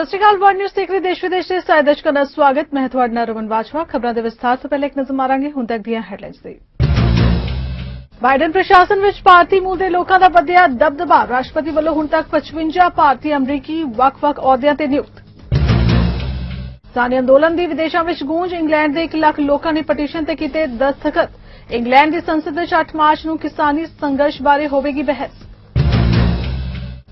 सत श्री अकाल। World news देख रहे देश विदेश से सारे दर्शकों का स्वागत। मैं ਤੁਹਾਡਾ ਰਮਨ ਬਾਜਵਾ। ਖਬਰਾਂ ਦੇ ਵਿਸਥਾਰ ਤੋਂ ਪਹਿਲਾਂ ਇੱਕ ਨਜ਼ਰ ਮਾਰਾਂਗੇ ਹੁਣ ਤੱਕ ਦੀਆਂ ਹੈਡਲਾਈਨਸ ਤੇ। ਬਾਈਡਨ ਪ੍ਰਸ਼ਾਸਨ ਵਿੱਚ ਭਾਰਤੀ ਮੂਲ ਦੇ ਲੋਕਾਂ ਦਾ ਵਧਿਆ ਦਬਦਬਾ। ਰਾਸ਼ਟਰਪਤੀ ਵੱਲੋਂ ਹੁਣ ਤੱਕ 55 ਭਾਰਤੀ ਅਮਰੀਕੀ ਵੱਖ-ਵੱਖ ਅਹੁਦਿਆਂ ਤੇ ਨਿਯੁਕਤ। ਕਿਸਾਨੀ ਅੰਦੋਲਨ ਦੀ ਵਿਦੇਸ਼ਾਂ ਵਿੱਚ ਗੂੰਜ। ਇੰਗਲੈਂਡ ਦੇ 1 ਲੱਖ ਲੋਕਾਂ ਨੇ ਪਟੀਸ਼ਨ ਤੇ ਕੀਤੇ ਦਸਤਖਤ। ਇੰਗਲੈਂਡ ਦੀ ਸੰਸਦ ਵਿੱਚ 8 ਮਾਰਚ ਨੂੰ ਕਿਸਾਨੀ ਸੰਘਰਸ਼ ਬਾਰੇ ਹੋਵੇਗੀ ਬਹਿਸ।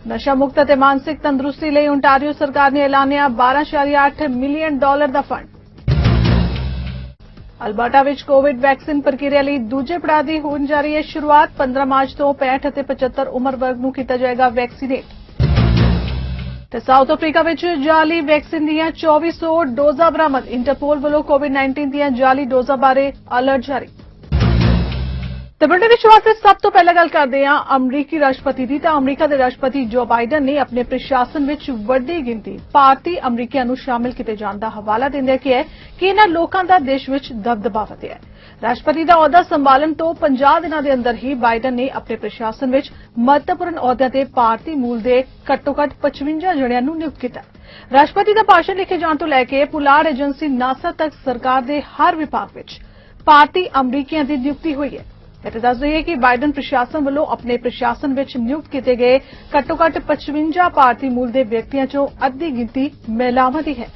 ਨਸ਼ਾ ਮੁਕਤ ਅਤੇ ਮਾਨਸਿਕ ਤੰਦਰੁਸਤੀ ਲਈ ਓਨਟਾਰੀਓ ਸਰਕਾਰ ਨੇ ਐਲਾਨਿਆ $12.8 ਮਿਲੀਅਨ ਦਾ ਫੰਡ। ਅਲਬਰਟਾ ਵਿੱਚ ਕੋਵਿਡ ਵੈਕਸੀਨ ਪ੍ਰਕਿਰਿਆ ਲਈ ਦੂਜੇ ਪੜਾਅ ਦੀ ਹੋਣ ਜਾ ਰਹੀ ਹੈ ਸ਼ੁਰੂਆਤ। 15 ਮਾਰਚ ਤੋਂ 65 ਅਤੇ 75 ਉਮਰ ਵਰਗ ਨੂੰ ਕੀਤਾ ਜਾਏਗਾ ਵੈਕਸੀਨੇਟ। ਤੇ ਸਾਊਥ ਅਫਰੀਕਾ ਵਿੱਚ ਜਾਲੀ ਵੈਕਸੀਨ ਦੀਆਂ 2400 ਡੋਜ਼ਾਂ ਬਰਾਮਦ। ਇੰਟਰਪੋਲ ਵੱਲੋਂ ਕੋਵਿਡ-19 ਦੀਆਂ ਜਾਲੀ ਡੋਜ਼ਾਂ ਬਾਰੇ ਅਲਰਟ ਜਾਰੀ। ਤੇ ਬੁਲੇਟਿਨ ਦੀ ਸ਼ੁਰੂਆਤ ਵਿੱਚ ਸਭ ਤੋਂ ਪਹਿਲਾਂ ਗੱਲ ਕਰਦੇ ਹਾਂ ਅਮਰੀਕੀ ਰਾਸ਼ਟਰਪਤੀ ਦੀ। ਤਾਂ ਅਮਰੀਕਾ ਦੇ ਰਾਸ਼ਟਰਪਤੀ ਜੋ ਬਾਈਡਨ ਨੇ ਆਪਣੇ ਪ੍ਰਸ਼ਾਸਨ ਵਿੱਚ ਵੱਡੀ ਗਿਣਤੀ ਭਾਰਤੀ ਅਮਰੀਕੀਆਂ ਨੂੰ ਸ਼ਾਮਿਲ ਕੀਤੇ ਜਾਣ ਦਾ ਹਵਾਲਾ ਦਿੰਦਿਆਂ ਕਿਹਾ ਕਿ ਇਹਨਾਂ ਲੋਕਾਂ ਦਾ ਦੇਸ਼ ਵਿੱਚ ਦਬਦਬਾ ਵਧਿਆ ਹੈ। ਰਾਸ਼ਟਰਪਤੀ ਦਾ ਅਹੁਦਾ ਸੰਭਾਲਣ ਤੋਂ 50 ਦਿਨਾਂ ਦੇ ਅੰਦਰ ਹੀ ਬਾਈਡਨ ਨੇ ਆਪਣੇ ਪ੍ਰਸ਼ਾਸਨ ਵਿੱਚ ਮਹੱਤਵਪੂਰਨ ਅਹੁਦਿਆਂ ਤੇ ਭਾਰਤੀ ਮੂਲ ਦੇ ਘੱਟੋ-ਘੱਟ 55 ਜਣਿਆਂ ਨੂੰ ਨਿਯੁਕਤ ਕੀਤਾ। ਰਾਸ਼ਟਰਪਤੀ ਦਾ ਭਾਸ਼ਣ ਲਿਖੇ ਜਾਣ ਤੋਂ ਲੈ ਕੇ ਪੁਲਾੜ ਏਜੰਸੀ ਨਾਸਾ ਤੱਕ ਸਰਕਾਰ ਦੇ ਹਰ ਵਿਭਾਗ ਵਿੱਚ ਭਾਰਤੀ ਅਮਰੀਕੀਆਂ ਦੀ ਨਿਯੁਕਤੀ ਹੋਈ ਹੈ। ਇਹ ਦੱਸ ਦਈਏ ਕਿ ਬਾਈਡਨ ਪ੍ਰਸ਼ਾਸਨ ਵੱਲੋਂ ਆਪਣੇ ਪ੍ਰਸ਼ਾਸਨ ਵਿੱਚ ਨਿਯੁਕਤ ਕੀਤੇ ਗਏ ਘੱਟੋ-ਘੱਟ 55 ਭਾਰਤੀ ਮੂਲ ਦੇ ਵਿਅਕਤੀਆਂ ਚੋਂ ਅੱਧੀ ਗਿਣਤੀ ਮਹਿਲਾਵਾਂ ਦੀ ਹੈ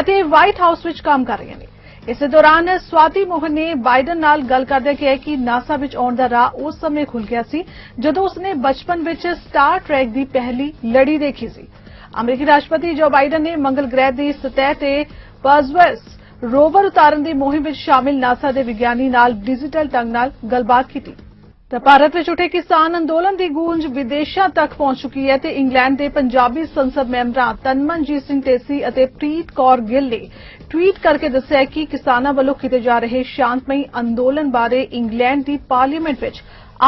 ਅਤੇ ਵਾਈਟ ਹਾਊਸ ਵਿੱਚ ਕੰਮ ਕਰ ਰਹੀਆਂ ਨੇ। ਇਸੇ ਦੌਰਾਨ ਸਵਾਤੀ ਮੋਹਨ ਨੇ ਬਾਈਡਨ ਨਾਲ ਗੱਲ ਕਰਦਿਆਂ ਕਿਹਾ ਕਿ ਨਾਸਾ ਵਿੱਚ ਆਉਣ ਦਾ ਰਾਹ ਉਸ ਸਮੇਂ ਖੁੱਲ੍ਹ ਗਿਆ ਸੀ ਜਦੋਂ ਉਸਨੇ ਬਚਪਨ ਵਿੱਚ ਸਟਾਰ ਟ੍ਰੈਕ ਦੀ ਪਹਿਲੀ ਲੜੀ ਦੇਖੀ ਸੀ। ਅਮਰੀਕੀ ਰਾਸ਼ਟਰਪਤੀ ਜੋ ਬਾਈਡਨ ਨੇ ਮੰਗਲ ਗ੍ਰਹਿ ਦੀ ਸਤਹ ਤੇ ਪਰਸਵਰਸ ਰੋਵਰ ਉਤਾਰਨ ਦੀ ਮੁਹਿੰਮ ਵਿੱਚ ਸ਼ਾਮਿਲ ਨਾਸਾ ਦੇ ਵਿਗਿਆਨੀ ਨਾਲ ਡਿਜੀਟਲ ਢੰਗ ਨਾਲ ਗੱਲਬਾਤ ਕੀਤੀ। ਤਾਂ ਭਾਰਤ ਵਿੱਚ ਉੱਠੇ ਕਿਸਾਨ ਅੰਦੋਲਨ ਦੀ ਗੂੰਜ ਵਿਦੇਸ਼ਾਂ ਤੱਕ ਪਹੁੰਚ ਚੁੱਕੀ ਹੈ ਤੇ ਇੰਗਲੈਂਡ ਦੇ ਪੰਜਾਬੀ ਸੰਸਦ ਮੈਂਬਰਾਂ ਤਨਮਨਜੀਤ ਸਿੰਘ ਢੇਸੀ ਅਤੇ ਪ੍ਰੀਤ ਕੌਰ ਗਿੱਲ ਨੇ ਟਵੀਟ ਕਰਕੇ ਦੱਸਿਆ ਕਿ ਕਿਸਾਨਾਂ ਵੱਲੋਂ ਕੀਤੇ ਜਾ ਰਹੇ ਸ਼ਾਂਤਮਈ ਅੰਦੋਲਨ ਬਾਰੇ ਇੰਗਲੈਂਡ ਦੀ ਪਾਰਲੀਮੈਂਟ ਵਿੱਚ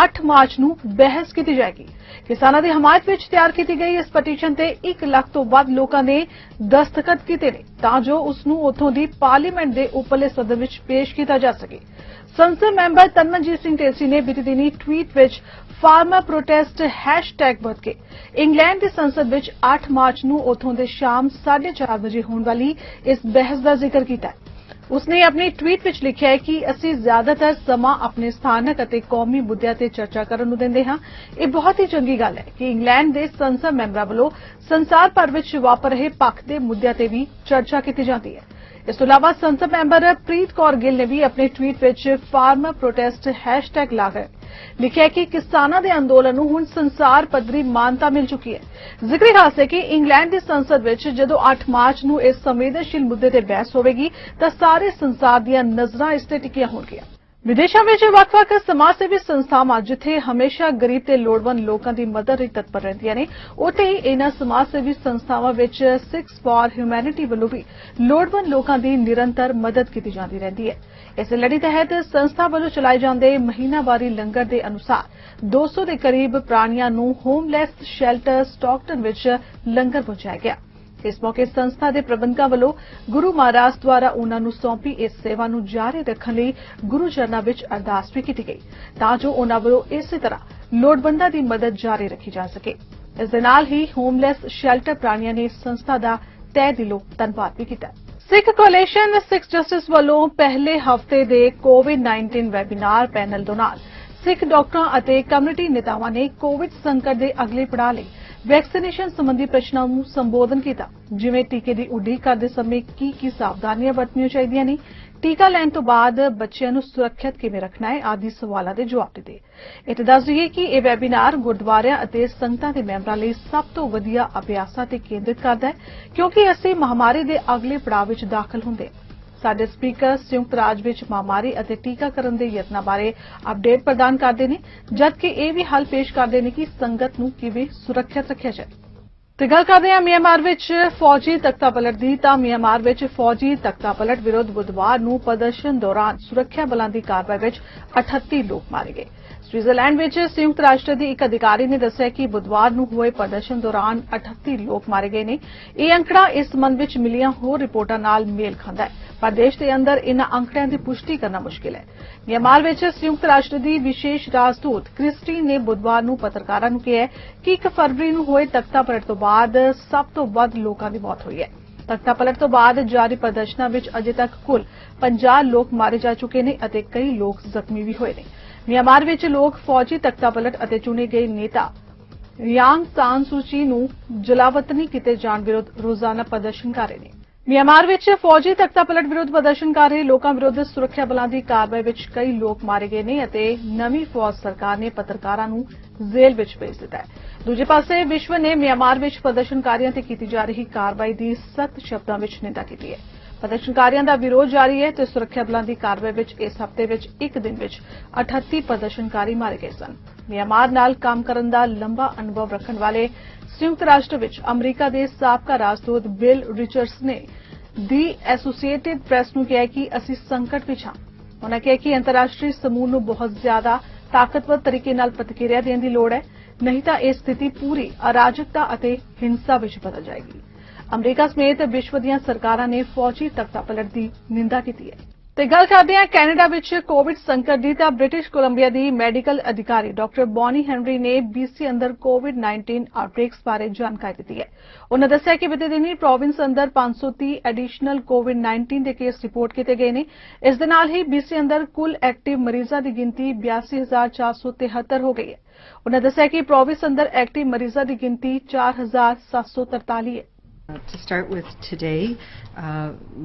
8 ਮਾਰਚ ਨੂੰ ਬਹਿਸ ਕੀਤੀ ਜਾਏਗੀ। ਕਿਸਾਨਾਂ ਦੀ ਹਮਾਇਤ ਵਿੱਚ ਤਿਆਰ ਕੀਤੀ ਗਈ ਇਸ ਪਟੀਸ਼ਨ ਤੇ 1 ਲੱਖ ਤੋਂ ਵੱਧ ਲੋਕਾਂ ਨੇ ਦਸਤਖਤ ਕੀਤੇ ਨੇ ਤਾਂ ਜੋ ਉਸ ਨੂੰ ਉੱਥੋਂ ਦੀ ਪਾਰਲੀਮੈਂਟ ਦੇ ਉੱਪਰਲੇ ਸਦਨ ਵਿੱਚ ਪੇਸ਼ ਕੀਤਾ ਜਾ ਸਕੇ। ਸੰਸਦ ਮੈਂਬਰ ਤਨਮਨਜੀਤ ਸਿੰਘ ਢੇਸੀ ਨੇ ਬੀਤੀ ਦਿਨੀ ਟਵੀਟ ਵਿੱਚ ਫਾਰਮਰ ਪ੍ਰੋਟੈਸਟ ਹੈਸ਼ਟੈਗ ਵਰਤ ਕੇ ਇੰਗਲੈਂਡ ਦੀ ਸੰਸਦ ਵਿੱਚ 8 ਮਾਰਚ ਨੂੰ ਉੱਥੋਂ ਦੇ ਸ਼ਾਮ 4:30 ਵਜੇ ਹੋਣ ਵਾਲੀ ਇਸ ਬਹਿਸ ਦਾ ਜ਼ਿਕਰ ਕੀਤਾ ਹੈ। ਉਸਨੇ ਆਪਣੇ ਟਵੀਟ ਵਿੱਚ ਲਿਖਿਆ ਹੈ ਕਿ ਅਸੀਂ ਜ਼ਿਆਦਾਤਰ ਸਮਾਂ ਆਪਣੇ ਸਥਾਨਕ ਅਤੇ ਕੌਮੀ ਮੁੱਦਿਆਂ ਤੇ ਚਰਚਾ ਕਰਨ ਨੂੰ ਦਿੰਦੇ ਹਾਂ। ਇਹ ਬਹੁਤ ਹੀ ਚੰਗੀ ਗੱਲ ਹੈ ਕਿ ਇੰਗਲੈਂਡ ਦੇ ਸੰਸਦ ਮੈਂਬਰਾਂ ਵੱਲੋਂ ਸੰਸਾਰ ਭਰ ਵਿੱਚ ਵਾਪਰ ਰਹੇ ਪੱਖ ਦੇ ਮੁੱਦਿਆਂ ਤੇ ਵੀ ਚਰਚਾ ਕੀਤੀ ਜਾਂਦੀ ਹੈ। ਇਸ ਤੋਂ ਇਲਾਵਾ ਸੰਸਦ ਮੈਂਬਰ ਪ੍ਰੀਤ ਕੌਰ ਗਿੱਲ ਨੇ ਵੀ ਆਪਣੇ ਟਵੀਟ ਵਿੱਚ ਫਾਰਮਰ ਪ੍ਰੋਟੈਸਟ ਹੈਸ਼ਟੈਗ ਲਾ ਕੇ ਲਿਖਿਆ ਕਿ ਕਿਸਾਨਾਂ ਦੇ ਅੰਦੋਲਨ ਨੂੰ ਹੁਣ ਸੰਸਾਰ ਪੱਧਰੀ ਮਾਨਤਾ ਮਿਲ ਚੁੱਕੀ ਹੈ। ਜ਼ਿਕਰ ਖਾਸ ਹੈ ਕਿ ਇੰਗਲੈਂਡ ਦੀ ਸੰਸਦ ਵਿੱਚ ਜਦੋਂ 8 ਮਾਰਚ ਨੂੰ ਇਸ ਸੰਵੇਦਨਸ਼ੀਲ ਮੁੱਦੇ ਤੇ ਬਹਿਸ ਹੋਵੇਗੀ ਤਾਂ ਸਾਰੇ ਸੰਸਾਰ ਦੀਆਂ ਨਜ਼ਰਾਂ ਇਸ ਤੇ ਟਿਕੀਆਂ ਹੋਣਗੀਆਂ। ਵਿਦੇਸ਼ਾਂ ਵਿੱਚ ਵੱਖ-ਵੱਖ ਸਮਾਜ ਸੇਵੀ ਸੰਸਥਾਵਾਂ ਜਿੱਥੇ ਹਮੇਸ਼ਾ ਗਰੀਬ ਤੇ ਲੋੜਵੰਦ ਲੋਕਾਂ ਦੀ ਮਦਦ ਲਈ ਤਤਪਰ ਰਹਿੰਦੀਆਂ ਨੇ, ਉੱਥੇ ਹੀ ਇਹਨਾਂ ਸਮਾਜ ਸੇਵੀ ਸੰਸਥਾਵਾਂ ਵਿੱਚ ਸਿੱਖਸ ਫਾਰ ਹਿਊਮੈਨਿਟੀ ਵੱਲੋਂ ਵੀ ਲੋੜਵੰਦ ਲੋਕਾਂ ਦੀ ਨਿਰੰਤਰ ਮਦਦ ਕੀਤੀ ਜਾਂਦੀ ਰਹਿੰਦੀ ਹੈ। ਇਸ ਲੜੀ ਤਹਿਤ ਸੰਸਥਾ ਵੱਲੋਂ ਚਲਾਏ ਜਾਂਦੇ ਮਹੀਨਾਵਾਰੀ ਲੰਗਰ ਦੇ ਅਨੁਸਾਰ 200 ਦੇ ਕਰੀਬ ਪ੍ਰਾਣੀਆਂ ਨੂੰ ਹੋਮਲੈਸ ਸ਼ੈਲਟਰ ਸਟਾਕਟਨ ਵਿੱਚ ਲੰਗਰ ਪਹੁੰਚਾਇਆ ਗਿਆ। ਇਸ ਮੌਕੇ ਸੰਸਥਾ ਦੇ ਪ੍ਰਬੰਧਕਾਂ ਵੱਲੋਂ ਗੁਰੂ ਮਹਾਰਾਜ ਦੁਆਰਾ ਉਨ੍ਹਾਂ ਨੂੰ ਸੌਂਪੀ ਇਸ ਸੇਵਾ ਨੂੰ ਜਾਰੀ ਰੱਖਣ ਲਈ ਗੁਰੂ ਚਰਨਾਂ ਵਿੱਚ ਅਰਦਾਸ ਵੀ ਕੀਤੀ ਗਈ ਤਾਂ ਜੋ ਉਨ੍ਹਾਂ ਵੱਲੋਂ ਇਸੇ ਤਰ੍ਹਾਂ ਲੋੜਵੰਦਾਂ ਦੀ ਮਦਦ ਜਾਰੀ ਰੱਖੀ ਜਾ ਸਕੇ। ਇਸ ਦੇ ਨਾਲ ਹੀ ਹੋਮਲੈਸ ਸ਼ੈਲਟਰ ਪ੍ਰਾਣੀਆਂ ਨੇ ਸੰਸਥਾ ਦਾ ਤਹਿ ਦਿਲੋਂ ਧੰਨਵਾਦ ਵੀ ਕੀਤਾ। ਸਿੱਖ ਕੋਲੀਸ਼ਨ ਸਿੱਖ ਜਸਟਿਸ ਵੱਲੋਂ ਪਹਿਲੇ ਹਫ਼ਤੇ ਦੇ ਕੋਵਿਡ-19 ਵੈਬੀਨਾਰ ਪੈਨਲ ਦੌਰਾਨ ਸਿੱਖ ਡਾਕਟਰਾਂ ਅਤੇ ਕਮਿਊਨਿਟੀ ਨੇਤਾਵਾਂ ਨੇ ਕੋਵਿਡ ਸੰਕਟ ਦੇ ਅਗਲੇ ਪੜਾਅ ਲਈ ਵੈਕਸੀਨੇਸ਼ਨ ਸੰਬੰਧੀ ਪ੍ਰਸ਼ਨਾਂ ਨੂੰ ਸੰਬੋਧਨ ਕੀਤਾ, ਜਿਵੇਂ ਟੀਕੇ ਦੀ ਉਡੀਕ ਕਰਦੇ ਸਮੇਂ ਕੀ ਸਾਵਧਾਨੀਆਂ ਵਰਤਣੀਆਂ ਚਾਹੀਦੀਆਂ ਨੇ, ਟੀਕਾ ਲੈਣ ਤੋਂ ਬਾਅਦ ਬੱਚਿਆਂ ਨੂੰ ਸੁਰੱਖਿਅਤ ਕਿਵੇਂ ਰੱਖਣਾ ਹੈ ਆਦਿ ਸਵਾਲਾਂ ਦੇ ਜਵਾਬ ਦਿੱਤੇ। ਇਹ ਦੱਸ ਦਈਏ ਕਿ ਇਹ ਵੈਬੀਨਾਰ ਗੁਰਦੁਆਰਿਆਂ ਅਤੇ ਸੰਗਤਾਂ ਦੇ ਮੈਂਬਰਾਂ ਲਈ ਸਭ ਤੋਂ ਵਧੀਆ ਅਭਿਆਸਾਂ ਤੇ ਕੇਂਦਰਿਤ ਕਰਦਾ ਹੈ ਕਿਉਂਕਿ ਅਸੀਂ ਮਹਾਮਾਰੀ ਦੇ ਅਗਲੇ ਪੜਾਅ ਵਿੱਚ ਦਾਖਲ ਹੁੰਦੇ ਹਾਂ। ਸਾਡੇ ਸਪੀਕਰ ਸੰਯੁਕਤ ਰਾਜ ਵਿੱਚ ਮਹਾਮਾਰੀ ਅਤੇ ਟੀਕਾਕਰਨ ਦੇ ਯਤਨਾਂ ਬਾਰੇ ਅਪਡੇਟ ਪ੍ਰਦਾਨ ਕਰਦੇ ਨੇ ਜਦਕਿ ਇਹ ਵੀ ਹੱਲ ਪੇਸ਼ ਕਰਦੇ ਨੇ ਕਿ ਸੰਗਤ ਨੂੰ ਕਿਵੇਂ ਸੁਰੱਖਿਅਤ ਰੱਖਿਆ ਜਾਏ। ਤੇ ਗੱਲ ਕਰਦੇ ਹਾਂ ਮਿਆਂਮਾਰ ਵਿੱਚ ਫੌਜੀ ਤਖਤਾਪਲਟ ਦੀ। ਤਾਂ ਮਿਆਂਮਾਰ ਵਿੱਚ ਫੌਜੀ ਤਖਤਾਪਲਟ ਵਿਰੁੱਧ ਬੁੱਧਵਾਰ ਨੂੰ ਪ੍ਰਦਰਸ਼ਨ ਦੌਰਾਨ ਸੁਰੱਖਿਆ ਬਲਾਂ ਦੀ ਕਾਰਵਾਈ ਵਿੱਚ 38 ਲੋਕ ਮਾਰੇ ਗਏ। ਸਵਿਟਜ਼ਰਲੈਂਡ ਵਿੱਚ ਸੰਯੁਕਤ ਰਾਸ਼ਟਰ ਦੀ ਇੱਕ ਅਧਿਕਾਰੀ ਨੇ ਦੱਸਿਆ ਕਿ ਬੁੱਧਵਾਰ ਨੂੰ ਹੋਏ ਪ੍ਰਦਰਸ਼ਨ ਦੌਰਾਨ 38 ਲੋਕ ਮਾਰੇ ਗਏ ਨੇ। ਇਹ ਅੰਕੜਾ ਇਸ ਸੰਬੰਧ ਵਿੱਚ ਮਿਲੀਆਂ ਹੋਰ ਰਿਪੋਰਟਾਂ ਨਾਲ ਮੇਲ ਖਾਂਦਾ ਹੈ, ਪਰ ਦੇਸ਼ ਦੇ ਅੰਦਰ ਇਨ੍ਹਾਂ ਅੰਕੜਿਆਂ ਦੀ ਪੁਸ਼ਟੀ ਕਰਨਾ ਮੁਸ਼ਕਿਲ ਹੈ। ਮਿਆਂਮਾਰ ਵਿੱਚ ਸੰਯੁਕਤ ਰਾਸ਼ਟਰ ਦੀ ਵਿਸ਼ੇਸ਼ ਰਾਜਦੂਤ ਕ੍ਰਿਸਟੀਨ ਨੇ ਬੁੱਧਵਾਰ ਨੂੰ ਪੱਤਰਕਾਰਾਂ ਨੂੰ ਕਿਹਾ ਕਿ 1 ਫਰਵਰੀ ਨੂੰ ਹੋਏ ਤਖਤਾ ਪਲਟ ਤੋਂ ਬਾਅਦ ਸਭ ਤੋਂ ਵੱਧ ਲੋਕਾਂ ਦੀ ਮੌਤ ਹੋਈ ਹੈ। ਤਖਤਾ ਪਲਟ ਤੋਂ ਬਾਅਦ ਜਾਰੀ ਪ੍ਰਦਰਸ਼ਨਾਂ ਵਿੱਚ ਅਜੇ ਤੱਕ ਕੁੱਲ 50 ਲੋਕ ਮਾਰੇ ਜਾ ਚੁੱਕੇ ਨੇ ਅਤੇ ਕਈ ਲੋਕ ਜ਼ਖਮੀ ਵੀ ਹੋਏ ਨੇ। ਮਿਆਂਮਾਰ ਵਿੱਚ ਲੋਕ ਫੌਜੀ ਤਖਤਾ ਪਲਟ ਅਤੇ ਚੁਣੇ ਗਏ ਨੇਤਾ ਰਿਆਂਗ ਸਾਨ ਸੂਚੀ ਨੂੰ ਜਲਾਵਤਨੀ ਕੀਤੇ ਜਾਣ ਵਿਰੁੱਧ ਰੋਜ਼ਾਨਾ ਪ੍ਰਦਰਸ਼ਨ ਕਰ ਰਹੇ ਨੇ। ਮਿਆਂਮਾਰ ਵਿੱਚ ਫੌਜੀ ਤਖਤਾ ਪਲਟ ਵਿਰੁੱਧ ਪ੍ਰਦਰਸ਼ਨ ਕਰ ਰਹੇ ਲੋਕਾਂ ਵਿਰੁੱਧ ਸੁਰੱਖਿਆ ਬਲਾਂ ਦੀ ਕਾਰਵਾਈ ਵਿੱਚ ਕਈ ਲੋਕ ਮਾਰੇ ਗਏ ਨੇ ਅਤੇ ਨਵੀਂ ਫੌਜ ਸਰਕਾਰ ਨੇ ਪੱਤਰਕਾਰਾਂ ਨੂੰ ਜੇਲ੍ਹ ਵਿੱਚ ਭੇਜ ਦਿੱਤਾ ਹੈ। ਦੂਜੇ ਪਾਸੇ ਵਿਸ਼ਵ ਨੇ ਮਿਆਂਮਾਰ ਵਿੱਚ ਪ੍ਰਦਰਸ਼ਨਕਾਰੀਆਂ ਤੇ ਕੀਤੀ ਜਾ ਰਹੀ ਕਾਰਵਾਈ ਦੀ ਸਖਤ ਸ਼ਬਦਾਂ ਵਿੱਚ ਨਿੰਦਾ ਕੀਤੀ ਹੈ। ਪ੍ਰਦਰਸ਼ਨਕਾਰੀਆਂ ਦਾ ਵਿਰੋਧ ਜਾਰੀ ਹੈ ਤੇ ਸੁਰੱਖਿਆ ਬਲਾਂ ਦੀ ਕਾਰਵਾਈ ਵਿੱਚ ਇਸ ਹਫ਼ਤੇ ਵਿੱਚ ਇੱਕ ਦਿਨ ਵਿੱਚ 38 ਪ੍ਰਦਰਸ਼ਨਕਾਰੀ ਮਾਰੇ ਗਏ ਸਨ। ਮਿਆਂਮਾਰ ਨਾਲ ਕੰਮ ਕਰਨ ਦਾ ਲੰਬਾ ਅਨੁਭਵ ਰੱਖਣ ਵਾਲੇ ਸੰਯੁਕਤ ਰਾਸ਼ਟਰ ਵਿੱਚ ਅਮਰੀਕਾ ਦੇ ਸਾਬਕਾ ਰਾਜਦੂਤ ਬਿਲ ਰਿਚਰਡਸ ਨੇ ਦੀ ਐਸੋਸੀਏਟਿਡ ਪ੍ਰੈਸ ਨੂੰ ਕਿਹਾ ਕਿ ਅਸੀਂ ਸੰਕਟ ਵਿੱਚ ਹਾਂ। ਉਨ੍ਹਾਂ ਕਿਹਾ ਕਿ ਅੰਤਰਰਾਸ਼ਟਰੀ ਸਮੂਹ ਨੂੰ ਬਹੁਤ ਜ਼ਿਆਦਾ ਤਾਕਤਵਰ ਤਰੀਕੇ ਨਾਲ ਪ੍ਰਤੀਕਿਰਿਆ ਦੇਣ ਦੀ ਲੋੜ ਹੈ, ਨਹੀਂ ਤਾਂ ਇਹ ਸਥਿਤੀ ਪੂਰੀ ਅਰਾਜਕਤਾ ਅਤੇ ਹਿੰਸਾ ਵਿੱਚ ਬਦਲ ਜਾਏਗੀ। ਅਮਰੀਕਾ ਸਮੇਤ ਵਿਸ਼ਵ ਦੀਆਂ ਸਰਕਾਰਾਂ ਨੇ ਫੌਜੀ ਤਖਤਾ ਪਲਟ ਦੀ ਨਿੰਦਾ ਕੀਤੀ ਹੈ। ਤੇ ਗੱਲ ਕਰਦੇ ਹਾਂ ਕੈਨੇਡਾ ਵਿੱਚ ਕੋਵਿਡ ਸੰਕਟ ਦੀ, ਤਾਂ ਬ੍ਰਿਟਿਸ਼ ਕੋਲੰਬੀਆ ਦੀ ਮੈਡੀਕਲ ਅਧਿਕਾਰੀ ਡਾਕਟਰ ਬੌਨੀ ਹੈਨਰੀ ਨੇ BC ਅੰਦਰ ਕੋਵਿਡ-19 ਆਊਟਬ੍ਰੇਕਸ ਬਾਰੇ ਜਾਣਕਾਰੀ ਦਿੱਤੀ ਹੈ। ਉਨ੍ਹਾਂ ਦੱਸਿਆ ਕਿ ਬੀਤੇ ਦਿਨੀ ਪ੍ਰੋਵਿੰਸ ਅੰਦਰ 530 ਐਡੀਸ਼ਨਲ ਕੋਵਿਡ-19 ਦੇ ਕੇਸ ਰਿਪੋਰਟ ਕੀਤੇ ਗਏ ਨੇ। ਇਸ ਦੇ ਨਾਲ ਹੀ BC ਅੰਦਰ ਕੁੱਲ ਐਕਟਿਵ ਮਰੀਜ਼ਾਂ ਦੀ ਗਿਣਤੀ 82,473 ਹੋ ਗਈ ਹੈ। ਉਨ੍ਹਾਂ ਦੱਸਿਆ ਕਿ ਪ੍ਰੋਵਿੰਸ ਅੰਦਰ ਐਕਟਿਵ ਮਰੀਜ਼ਾਂ ਦੀ ਗਿਣਤੀ 4,743 ਹੈ। To start with today,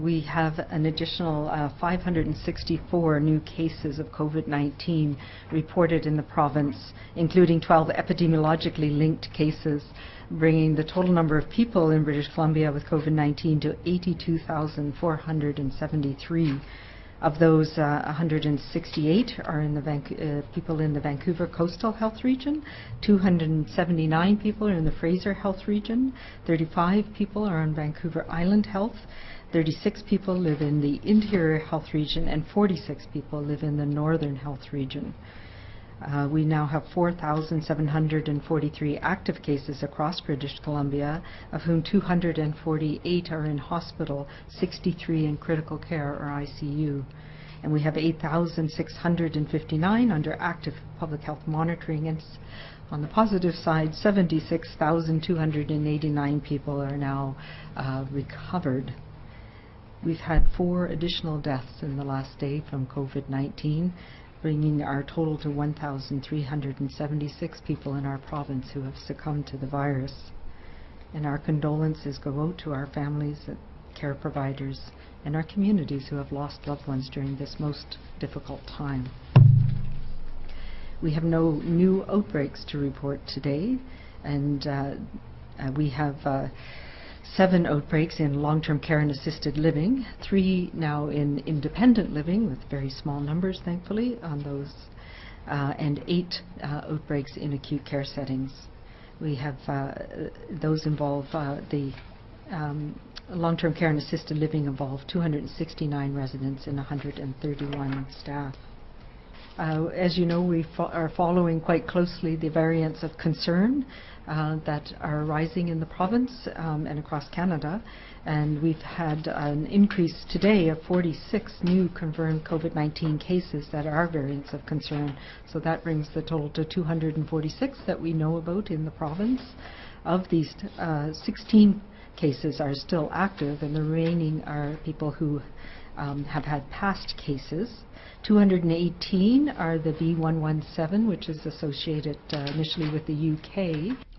we have an additional 564 new cases of COVID-19 reported in the province, including 12 epidemiologically linked cases, bringing the total number of people in British Columbia with COVID-19 to 82,473. Of those, 168 are in the people in the Vancouver Coastal Health Region, 279 people are in the Fraser Health Region, 35 people are on Vancouver Island Health, 36 people live in the Interior Health Region, and 46 people live in the Northern Health Region. We now have 4,743 active cases across British Columbia, of whom 248 are in hospital, 63 in critical care or ICU. And we have 8,659 under active public health monitoring. And on the positive side, 76,289 people are now recovered. We've had 4 additional deaths in the last day from COVID-19, bringing our total to 1,376 people in our province who have succumbed to the virus. And our condolences go out to our families, care providers, and our communities who have lost loved ones during this most difficult time. We have no new outbreaks to report today, and we have 7 outbreaks in long-term care and assisted living, 3 now in independent living with very small numbers, thankfully, on those, and 8 outbreaks in acute care settings. We have those involve the long-term care and assisted living involve 269 residents and 131 staff. As you know, we are following quite closely the variants of concern that are rising in the province and across Canada, and we've had an increase today of 46 new confirmed COVID-19 cases that are variants of concern. So that brings the total to 246 that we know about in the province. Of these, 16 cases are still active, and the remaining are people who have had past cases. 218 are the B117, which is associated initially with the UK.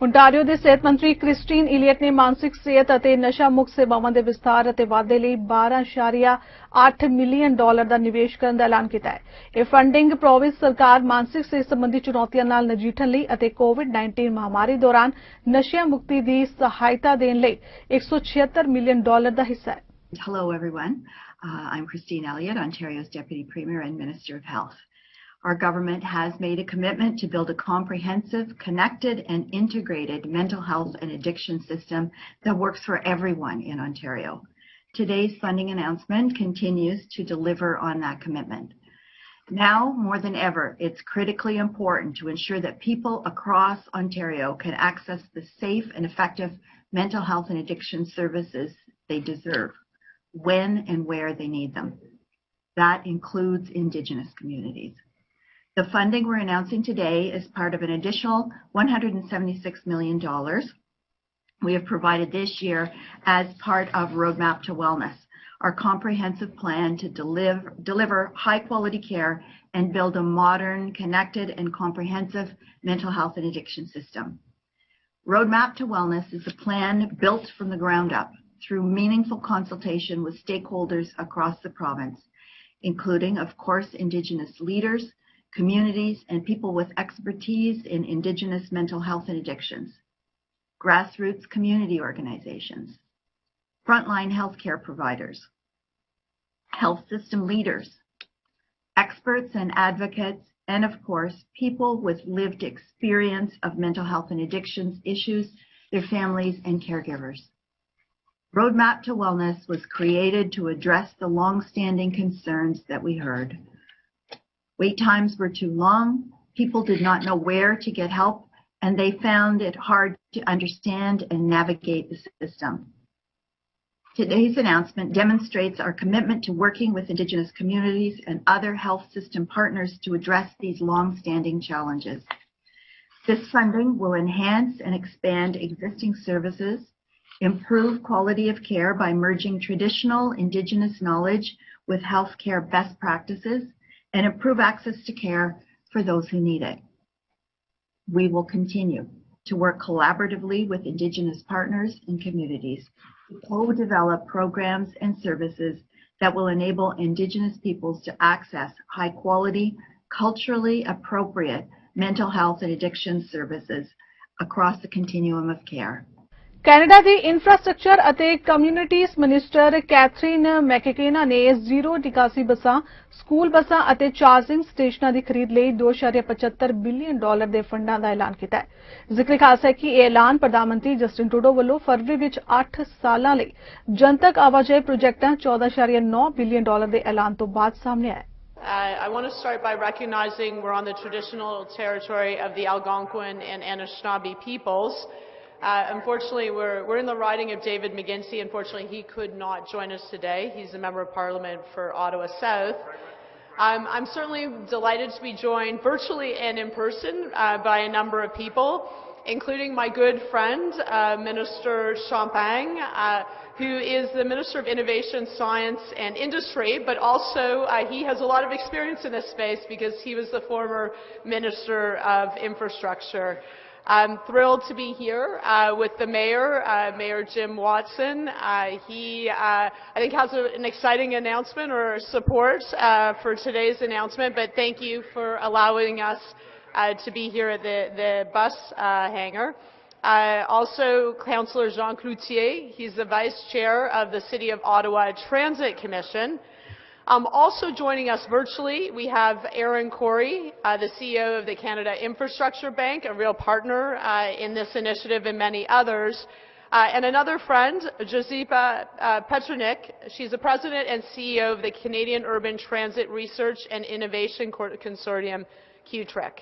Ontario ਦੇ ਸਿਹਤ ਮੰਤਰੀ Christine Eliot ਨੇ ਮਾਨਸਿਕ ਸਿਹਤ ਅਤੇ ਨਸ਼ਾ ਮੁਕਤ ਸੇਵਾਵਾਂ ਦੇ ਵਿਸਥਾਰ ਅਤੇ ਵਾਧੇ ਲਈ $12.8 ਮਿਲੀਅਨ ਦਾ ਨਿਵੇਸ਼ ਕਰਨ ਦਾ ਐਲਾਨ ਕੀਤਾ ਹੈ। ਇਹ ਫੰਡਿੰਗ ਪ੍ਰੋਵਿੰਸ ਸਰਕਾਰ ਮਾਨਸਿਕ ਸਿਹਤ ਸੰਬੰਧੀ ਚੁਣੌਤੀਆਂ ਨਾਲ ਨਜਿੱਠਣ ਲਈ ਅਤੇ ਕੋਵਿਡ-19 ਮਹਾਮਾਰੀ ਦੌਰਾਨ ਨਸ਼ਿਆਂ ਮੁਕਤੀ ਦੀ ਸਹਾਇਤਾ ਦੇਣ ਲਈ $176 ਮਿਲੀਅਨ ਦਾ ਹਿੱਸਾ ਹੈ। Hello everyone. I'm Christine Elliott, Ontario's Deputy Premier and Minister of Health. Our government has made a commitment to build a comprehensive, connected and integrated mental health and addiction system that works for everyone in Ontario. Today's funding announcement continues to deliver on that commitment. Now, more than ever, it's critically important to ensure that people across Ontario can access the safe and effective mental health and addiction services they deserve, when and where they need them. That includes Indigenous communities. The funding we're announcing today is part of an additional $176 million we have provided this year as part of Roadmap to Wellness, our comprehensive plan to deliver high-quality care and build a modern, connected, and comprehensive mental health and addiction system. Roadmap to Wellness is a plan built from the ground up through meaningful consultation with stakeholders across the province, including, of course, Indigenous leaders, communities, and people with expertise in Indigenous mental health and addictions, grassroots community organizations, frontline healthcare providers, health system leaders, experts and advocates, and of course, people with lived experience of mental health and addictions issues, their families, and caregivers. Roadmap to Wellness was created to address the long-standing concerns that we heard. Wait times were too long, people did not know where to get help, and they found it hard to understand and navigate the system. Today's announcement demonstrates our commitment to working with Indigenous communities and other health system partners to address these long-standing challenges. This funding will enhance and expand existing services, improve quality of care by merging traditional Indigenous knowledge with healthcare best practices, and improve access to care for those who need it. We will continue to work collaboratively with Indigenous partners and communities to co-develop programs and services that will enable Indigenous peoples to access high-quality, culturally appropriate mental health and addiction services across the continuum of care. Canada the infrastructure ਅਤੇ communities minister Catherine ਮੈਕਕੇਨਾ ਨੇ zero ਨਿਕਾਸੀ ਬੱਸਾਂ, school ਬੱਸਾਂ ਅਤੇ charging ਸਟੇਸ਼ਨਾਂ ਦੀ ਖਰੀਦ ਲਈ $2.75 billion ਦੇ ਫੰਡਾਂ ਦਾ ਐਲਾਨ ਕੀਤਾ ਹੈ। ਜ਼ਿਕਰ ਖਾਸ ਹੈ ਕਿ ਇਹ ਐਲਾਨ ਪ੍ਰਧਾਨ ਮੰਤਰੀ ਜਸਟਿਨ ਟਰੂਡੋ ਵੱਲੋਂ ਫਰਵਰੀ ਵਿੱਚ 8 ਸਾਲਾਂ ਲਈ ਜਨਤਕ ਆਵਾਜਾਈ ਪ੍ਰੋਜੈਕਟਾਂ $14.9 ਬਿਲੀਅਨ ਦੇ ਐਲਾਨ ਤੋਂ ਬਾਅਦ ਸਾਹਮਣੇ ਆਇਆ ਹੈ। I want to start by recognizing we're on the traditional territory of the Algonquin and Anishinaabe peoples. Unfortunately, we're in the riding of David McGinty. Unfortunately, he could not join us today. He's a member of Parliament for Ottawa South. I'm certainly delighted to be joined virtually and in person by a number of people, including my good friend, Minister Champagne, who is the Minister of Innovation, Science and Industry, but also he has a lot of experience in this space because he was the former Minister of Infrastructure. I'm thrilled to be here with the Mayor, Mayor Jim Watson. He, I think, has an exciting announcement or support for today's announcement, but thank you for allowing us to be here at the bus hangar. Also, Councillor Jean Cloutier, he's the Vice Chair of the City of Ottawa Transit Commission. Also joining us virtually, we have Aaron Corey, the CEO of the Canada Infrastructure Bank, a real partner in this initiative and many others. And another friend, Josipa Petronik. She's the President and CEO of the Canadian Urban Transit Research and Innovation Consortium, QTRIC.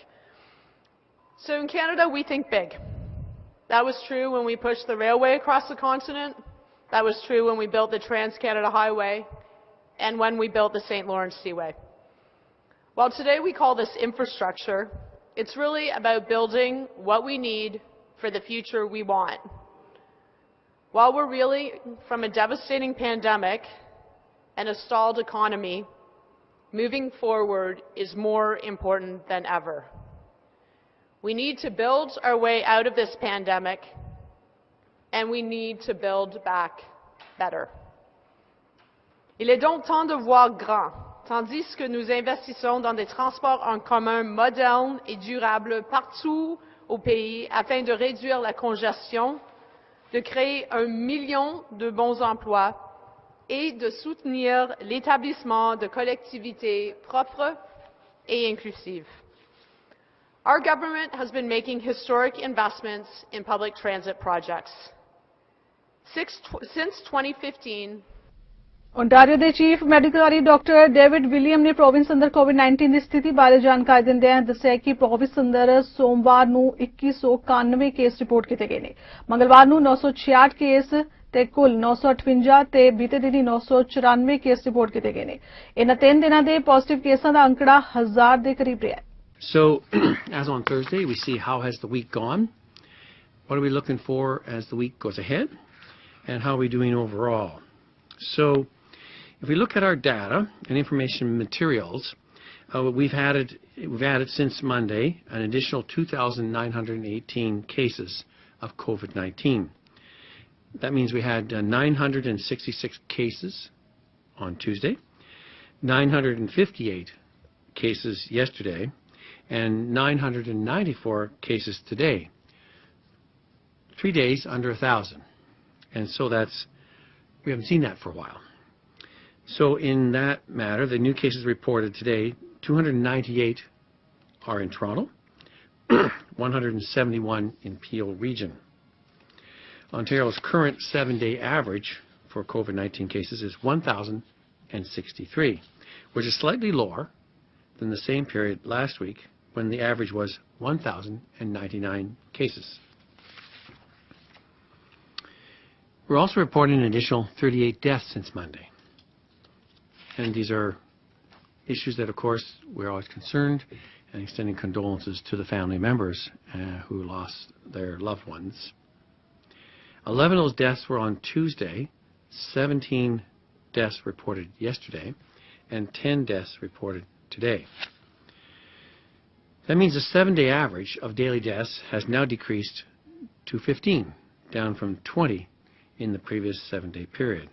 So in Canada, we think big. That was true when we pushed the railway across the continent. That was true when we built the Trans-Canada Highway and when we built the St. Lawrence Seaway. While today we call this infrastructure, it's really about building what we need for the future we want. While we're reeling from a devastating pandemic and a stalled economy, moving forward is more important than ever. We need to build our way out of this pandemic, and we need to build back better. Il est donc temps de voir grand, tandis que nous investissons dans des transports en commun modernes et durables partout au pays afin de réduire la congestion, de créer 1 million de bons emplois et de soutenir l'établissement de collectivités propres et inclusives. Our government has been making historic investments in public transit projects. Since 2015, Ontario ਦੇ chief medical ਅਧਿਕਾਰੀ doctor David William ਨੇ province ਅੰਦਰ ਕੋਵਿਡ-19 ਦੀ ਸਥਿਤੀ ਬਾਰੇ ਜਾਣਕਾਰੀ ਦਿੰਦਿਆਂ ਦੱਸਿਆ ਕਿ ਪ੍ਰੋਵਿੰਸ ਅੰਦਰ ਸੋਮਵਾਰ ਨੂੰ 2191 ਕੇਸ ਰਿਪੋਰਟ ਕੀਤੇ ਗਏ ਨੇ। ਮੰਗਲਵਾਰ ਨੂੰ 966 ਕੇਸ ਤੇ ਕੁੱਲ 958 ਤੇ ਬੀਤੇ ਦਿਨੀ 994 ਕੇਸ ਰਿਪੋਰਟ ਕੀਤੇ ਗਏ ਨੇ। ਇਹਨਾਂ 3 ਦਿਨਾਂ ਦੇ ਪੋਜ਼ਿਟਿਵ ਕੇਸਾਂ ਦਾ ਅੰਕੜਾ 1000 ਦੇ ਕਰੀਬ ਰਿਹਾ। So, as on Thursday, we see how has the week gone, what are we looking for as the week goes ahead, and how are we doing overall. So, if we look at our data and information materials, we've added since Monday an additional 2,918 cases of COVID-19. That means we had 966 cases on Tuesday, 958 cases yesterday, and 994 cases today. 3 days under 1,000. And so we haven't seen that for a while. So in that matter, the new cases reported today, 298 are in Toronto, 171 in Peel region. Ontario's current 7-day average for COVID-19 cases is 1,063, which is slightly lower than the same period last week when the average was 1,099 cases. We're also reporting an additional 38 deaths since Monday. And these are issues that, of course, we're always concerned and extending condolences to the family members who lost their loved ones. 11 of those deaths were on Tuesday, 17 deaths reported yesterday, and 10 deaths reported today. That means the 7-day average of daily deaths has now decreased to 15, down from 20 in the previous 7-day period.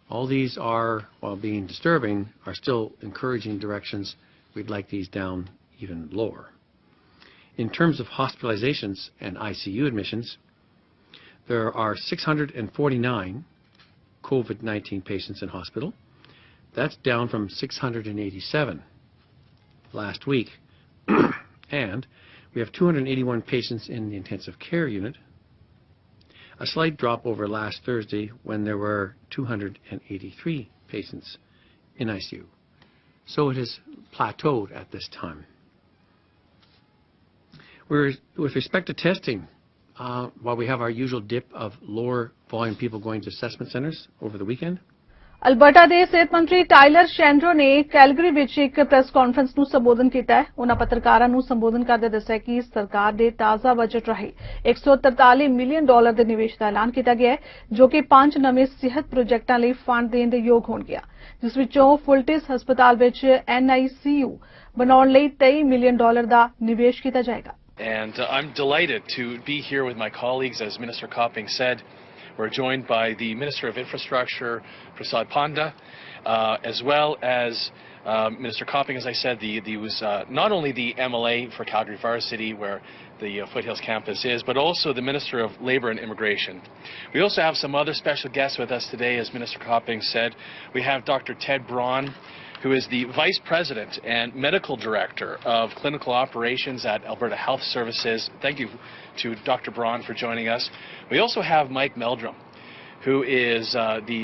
All these are, while being disturbing, are still encouraging directions. We'd like these down even lower. In terms of hospitalizations and ICU admissions, there are 649 COVID-19 patients in hospital. That's down from 687 last week. And we have 281 patients in the intensive care unit, a slight drop over last Thursday when there were 283 patients in ICU. So it has plateaued at this time. With respect to testing, while we have our usual dip of lower volume people going to assessment centers over the weekend, Alberta ਦੇ ਸਿਹਤ ਮੰਤਰੀ Tylor ਸ਼ੈਂਡਰੋ ਨੇ Calgary ਵਿੱਚ ਇੱਕ press conference ਨੂੰ ਸੰਬੋਧਨ ਕੀਤਾ ਹੈ। ਉਹਨਾਂ ਪੱਤਰਕਾਰਾਂ ਨੂੰ ਸੰਬੋਧਨ ਕਰਦੇ ਦੱਸਿਆ ਕਿ ਸਰਕਾਰ ਦੇ ਤਾਜ਼ਾ ਬਜਟ ਰਾਹੀਂ $143 ਮਿਲੀਅਨ ਦੇ ਨਿਵੇਸ਼ ਦਾ ਐਲਾਨ ਕੀਤਾ ਗਿਆ ਹੈ, ਜੋ ਕਿ 5 ਨਵੇਂ ਸਿਹਤ ਪ੍ਰੋਜੈਕਟਾਂ ਲਈ ਫੰਡ ਦੇਣ ਦੇ ਯੋਗ ਹੋਣਗੇ, ਜਿਸ ਵਿੱਚੋਂ ਫੁਲਟਿਸ ਹਸਪਤਾਲ ਵਿੱਚ NICU ਬਣਾਉਣ ਲਈ $23 ਮਿਲੀਅਨ ਦਾ ਨਿਵੇਸ਼ ਕੀਤਾ ਜਾਏਗਾ। And I'm delighted to be here with my colleagues, as Minister Copping said. We're joined by the Minister of Infrastructure, Prasad Panda, as well as Minister Copping, as I said, he was not only the MLA for Calgary Varsity, where the Foothills campus is, but also the Minister of Labour and Immigration. We also have some other special guests with us today, as Minister Copping said. We have Dr. Ted Braun, who is the Vice President and Medical Director of Clinical Operations at Alberta Health Services. Thank you to Dr. Braun for joining us. We also have Mike Meldrum, who is the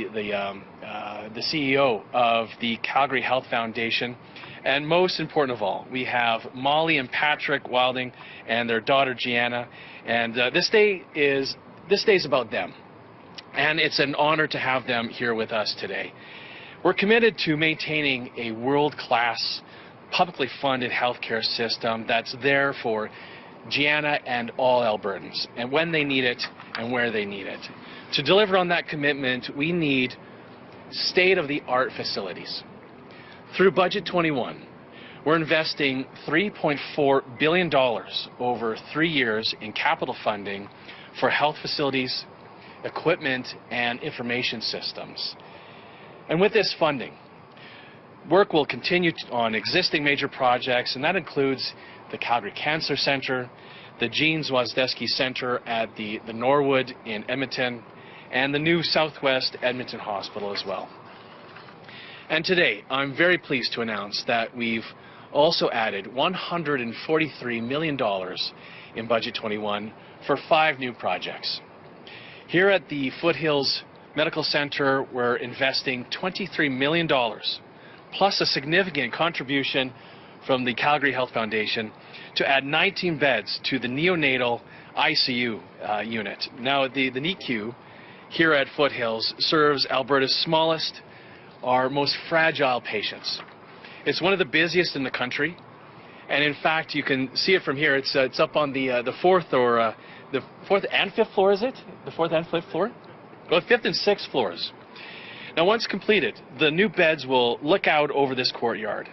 CEO of the Calgary Health Foundation. And most important of all, we have Molly and Patrick Wilding and their daughter Gianna. And this day is about them. And it's an honor to have them here with us today. We're committed to maintaining a world-class, publicly funded healthcare system that's there for Gianna and all Albertans, and when they need it and where they need it. To deliver on that commitment, we need state-of-the-art facilities. Through Budget 21, we're investing $3.4 billion over 3 years in capital funding for health facilities, equipment, and information systems. And with this funding, work will continue on existing major projects, and that includes the Calgary Cancer Centre, the Jean Zwazdesky Centre at the Norwood in Edmonton, and the new Southwest Edmonton Hospital as well. And today, I'm very pleased to announce that we've also added $143 million in Budget 21 for 5 new projects. Here at the Foothills Medical Centre, we're investing $23 million, plus a significant contribution from the Calgary Health Foundation to add 19 beds to the neonatal ICU unit. Now, the NICU here at Foothills serves Alberta's smallest, our most fragile patients. It's one of the busiest in the country, and in fact, you can see it from here. It's up on the fourth and fifth floor, is it? The fourth and fifth floor? Well, fifth and sixth floors. Now, once completed, the new beds will look out over this courtyard.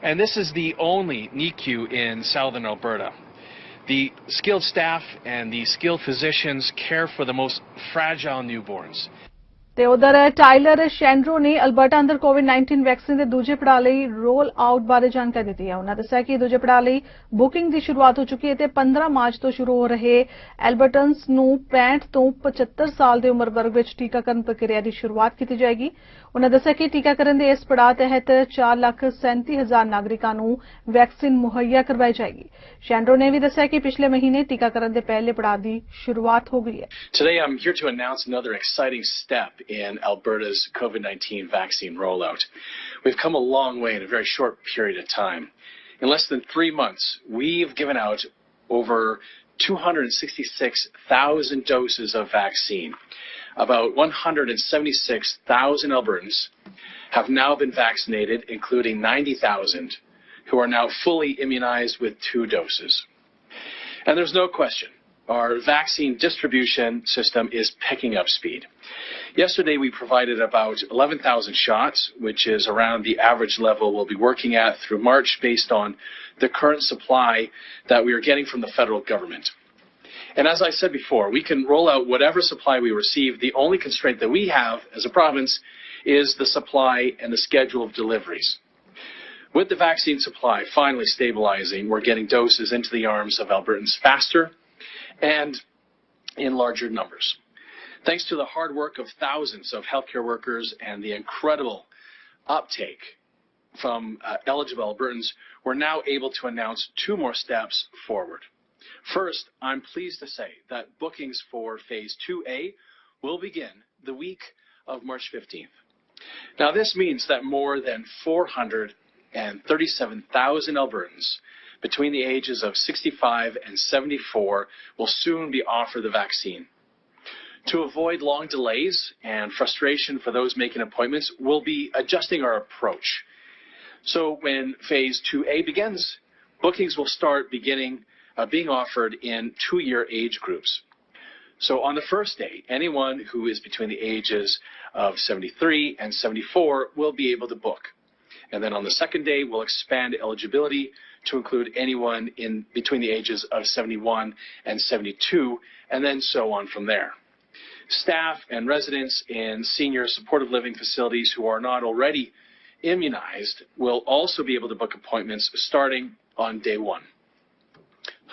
And this is the only NICU in southern Alberta. The skilled staff and the skilled physicians care for the most fragile newborns. ਤੇ ਉਧਰ Tylor ਸ਼ੈਂਡਰੋ ਨੇ Alberta ਅੰਦਰ ਕੋਵਿਡ-19 vaccine ਦੇ ਦੂਜੇ ਪੜਾਅ ਲਈ role out ਬਾਰੇ ਜਾਣਕਾਰੀ ਦਿੱਤੀ ਹੈ। ਉਹਨਾਂ ਦੱਸਿਆ ਕਿ ਦੂਜੇ ਪੜਾਅ ਲਈ ਬੁਕਿੰਗ ਦੀ ਸ਼ੁਰੂਆਤ ਹੋ ਚੁੱਕੀ ਹੈ ਤੇ 15 ਮਾਰਚ ਤੋਂ ਸ਼ੁਰੂ ਹੋ ਰਹੇ ਐਲਬਰਟਨਸ ਨੂੰ 65 ਤੋਂ 75 ਸਾਲ ਦੇ ਉਮਰ ਵਰਗ ਵਿੱਚ ਟੀਕਾਕਰਨ ਪ੍ਰਕਿਰਿਆ ਦੀ ਸ਼ੁਰੂਆਤ ਕੀਤੀ ਜਾਏਗੀ। ਉਹਨਾਂ ਦੱਸਿਆ ਕਿ ਟੀਕਾਕਰਨ ਦੇ ਇਸ ਪੜਾਅ ਤਹਿਤ 4,37,000 ਨਾਗਰਿਕਾਂ ਨੂੰ ਵੈਕਸੀਨ ਮੁਹੱਈਆ ਕਰਵਾਈ ਜਾਏਗੀ। ਸ਼ੈਂਡਰੋ ਨੇ ਵੀ ਦੱਸਿਆ ਕਿ ਪਿਛਲੇ ਮਹੀਨੇ ਟੀਕਾਕਰਨ ਦੇ ਪਹਿਲੇ ਪੜਾਅ ਦੀ ਸ਼ੁਰੂਆਤ ਹੋ ਗਈ ਹੈ। Today I'm here to announce another exciting step in Alberta's COVID-19 vaccine rollout. We've come a long way in a very short period of time. In less than 3 months, we've given out over 266,000 doses of vaccine. About 176,000 Albertans have now been vaccinated, including 90,000 who are now fully immunized with 2 doses. And there's no question, our vaccine distribution system is picking up speed. Yesterday, we provided about 11,000 shots, which is around the average level we'll be working at through March based on the current supply that we are getting from the federal government. And as I said before, we can roll out whatever supply we receive. The only constraint that we have as a province is the supply and the schedule of deliveries. With the vaccine supply finally stabilizing, we're getting doses into the arms of Albertans faster and in larger numbers. Thanks to the hard work of thousands of healthcare workers and the incredible uptake from eligible Albertans, we're now able to announce 2 more steps forward. First, I'm pleased to say that bookings for Phase 2A will begin the week of March 15th. Now, this means that more than 437,000 Albertans between the ages of 65 and 74 will soon be offered the vaccine. To avoid long delays and frustration for those making appointments, we'll be adjusting our approach. So when Phase 2A begins, bookings will start being offered in 2-year age groups. So on the first day, anyone who is between the ages of 73 and 74 will be able to book. And then on the second day, we'll expand eligibility to include anyone in between the ages of 71 and 72, and then so on from there. Staff and residents in senior supportive living facilities who are not already immunized will also be able to book appointments starting on day 1.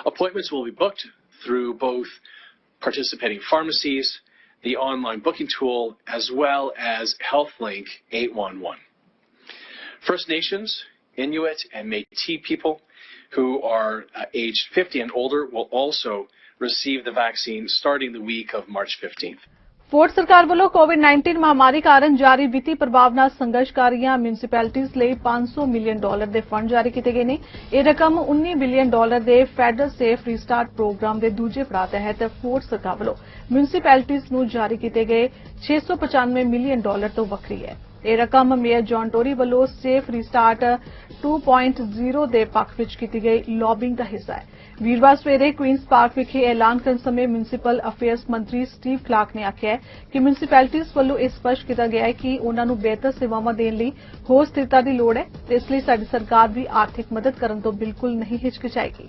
Appointments will be booked through both participating pharmacies, the online booking tool, as well as HealthLink 811. First Nations, Inuit, and Métis people who are aged 50 and older will also receive the vaccine starting the week of March 15th. Ford ਸਰਕਾਰ ਵੱਲੋਂ ਕੋਵਿਡ-19 ਮਹਾਮਾਰੀ ਕਾਰਨ ਜਾਰੀ ਵਿੱਤੀ ਪ੍ਰਭਾਵ ਨਾਲ ਸੰਘਰਸ਼ ਕਰ ਰਹੀਆਂ ਮਿਊਨਿਸਪੈਲਿਟੀਜ਼ ਲਈ $500 ਮਿਲੀਅਨ ਦੇ ਫੰਡ ਜਾਰੀ ਕੀਤੇ ਗਏ ਨੇ। ਇਹ ਰਕਮ $19 ਬਿਲੀਅਨ ਦੇ ਫੈਡਰਲ ਸੇਫ ਰੀਸਟਾਰਟ ਪ੍ਰੋਗਰਾਮ ਦੇ ਦੂਜੇ ਪੜਾਅ ਤਹਿਤ ਫੋਰਡ ਸਰਕਾਰ ਵੱਲੋਂ ਮਿਊਨਿਸਪੈਲਿਟੀਜ਼ ਨੂੰ ਜਾਰੀ ਕੀਤੇ ਗਏ $695 ਮਿਲੀਅਨ ਤੋਂ ਵੱਖਰੀ ਹੈ। ਇਹ ਰਕਮ ਮੇਅਰ ਜੌਨ ਟੋਰੀ ਵੱਲੋਂ ਸੇਫ ਰੀਸਟਾਰਟ 2.0 ਦੇ ਪੱਖ ਵਿੱਚ ਕੀਤੀ ਗਈ ਲੌਬਿੰਗ ਦਾ ਹਿੱਸਾ ਹੈ। ਵੀਰਵਾਰ ਸਵੇਰੇ ਕੁਈਨਜ਼ ਪਾਰਕ ਵਿਖੇ ਐਲਾਨ ਕਰਨ ਸਮੇਂ ਮਿਊਨਿਸਪਲ ਅਫੇਅਰਜ਼ ਮੰਤਰੀ ਸਟੀਵ ਕਲਾਰਕ ਨੇ ਆਖਿਆ ਕਿ ਮਿਊਨਿਸਪੈਲਿਟੀਜ਼ ਵੱਲੋਂ ਇਹ ਸਪਸ਼ਟ ਕੀਤਾ ਗਿਆ ਹੈ ਕਿ ਉਨ੍ਹਾਂ ਨੂੰ ਬਿਹਤਰ ਸੇਵਾਵਾਂ ਦੇਣ ਲਈ ਹੋਰ ਸਥਿਰਤਾ ਦੀ ਲੋੜ ਹੈ ਤੇ ਇਸ ਲਈ ਸਾਡੀ ਸਰਕਾਰ ਵੀ ਆਰਥਿਕ ਮਦਦ ਕਰਨ ਤੋਂ ਬਿਲਕੁਲ ਨਹੀਂ ਹਿਚਕਿਚਾਏਗੀ।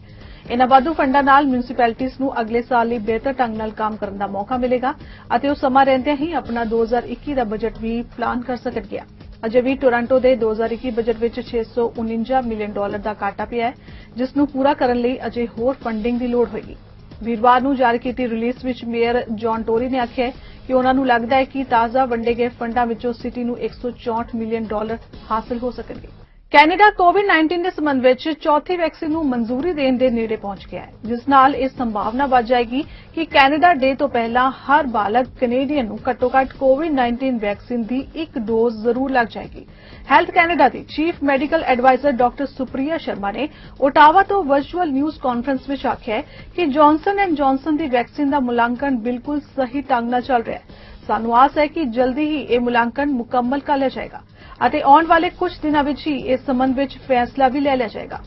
ਇਨ੍ਹਾਂ ਵਾਧੂ ਫੰਡਾਂ ਨਾਲ ਮਿਊਨਿਸਪੈਲਿਟੀਜ਼ ਨੂੰ ਅਗਲੇ ਸਾਲ ਲਈ ਬਿਹਤਰ ਢੰਗ ਨਾਲ ਕੰਮ ਕਰਨ ਦਾ ਮੌਕਾ ਮਿਲੇਗਾ ਅਤੇ ਉਹ ਸਮਾਂ ਰਹਿੰਦਿਆਂ ਹੀ ਆਪਣਾ 2021 ਦਾ ਬਜਟ ਵੀ ਪਲਾਨ ਕਰ ਸਕਣਗੇ। ਅਜੇ ਵੀ ਟੋਰਾਂਟੋ ਦੇ 2021 ਬਜਟ ਵਿੱਚ $649 ਮਿਲੀਅਨ ਦਾ ਘਾਟਾ ਪਿਆ ਹੈ, ਜਿਸ ਨੂੰ ਪੂਰਾ ਕਰਨ ਲਈ ਅਜੇ ਹੋਰ ਫੰਡਿੰਗ ਦੀ ਲੋੜ ਹੋਏਗੀ। ਵੀਰਵਾਰ ਨੂੰ ਜਾਰੀ ਕੀਤੀ ਰਿਲੀਜ਼ ਵਿੱਚ ਮੇਅਰ ਜੌਨ ਟੋਰੀ ਨੇ ਆਖਿਆ ਕਿ ਉਨ੍ਹਾਂ ਨੂੰ ਲੱਗਦਾ ਹੈ ਕਿ ਤਾਜ਼ਾ ਵੰਡੇ ਗਏ ਫੰਡਾਂ ਵਿੱਚੋਂ ਸਿਟੀ ਨੂੰ $164 ਮਿਲੀਅਨ ਹਾਸਲ ਹੋ ਸਕਣਗੇ। ਕੈਨੇਡਾ ਕੋਵਿਡ-19 ਦੇ ਸੰਬੰਧ ਵਿੱਚ ਚੌਥੀ ਵੈਕਸੀਨ ਨੂੰ ਮਨਜ਼ੂਰੀ ਦੇਣ ਦੇ ਨੇੜੇ ਪਹੁੰਚ ਗਿਆ ਹੈ, ਜਿਸ ਨਾਲ ਇਹ ਸੰਭਾਵਨਾ ਵੱਧ ਜਾਏਗੀ ਕਿ ਕੈਨੇਡਾ ਡੇ ਤੋਂ ਪਹਿਲਾਂ ਹਰ ਬਾਲਗ ਕੈਨੇਡੀਅਨ ਨੂੰ ਘੱਟੋ-ਘੱਟ ਕੋਵਿਡ-19 ਵੈਕਸੀਨ ਦੀ ਇੱਕ ਡੋਜ਼ ਜ਼ਰੂਰ ਲੱਗ ਜਾਏਗੀ। ਹੈਲਥ ਕੈਨੇਡਾ ਦੀ chief medical adviser doctor Supriya Sharma ਨੇ ਓਟਾਵਾ ਤੋਂ ਵਰਚੁਅਲ ਨਿਊਜ਼ ਕਾਨਫਰੰਸ ਵਿੱਚ ਆਖਿਆ ਹੈ ਕਿ Johnson and Johnson the vaccine ਦਾ ਮੁਲਾਂਕਣ ਬਿਲਕੁਲ ਸਹੀ ਢੰਗ ਨਾਲ ਚੱਲ ਰਿਹਾ ਹੈ। ਸਾਨੂੰ ਆਸ ਹੈ ਕਿ ਜਲਦੀ ਹੀ ਇਹ ਮੁਲਾਂਕਣ ਮੁਕੰਮਲ ਕਰ ਲਿਆ ਜਾਏਗਾ ਅਤੇ ਆਉਣ ਵਾਲੇ ਕੁਝ ਦਿਨਾਂ ਵਿੱਚ ਹੀ ਇਸ ਸੰਬੰਧ ਵਿੱਚ ਫੈਸਲਾ ਵੀ ਲੈ ਲਿਆ ਜਾਏਗਾ।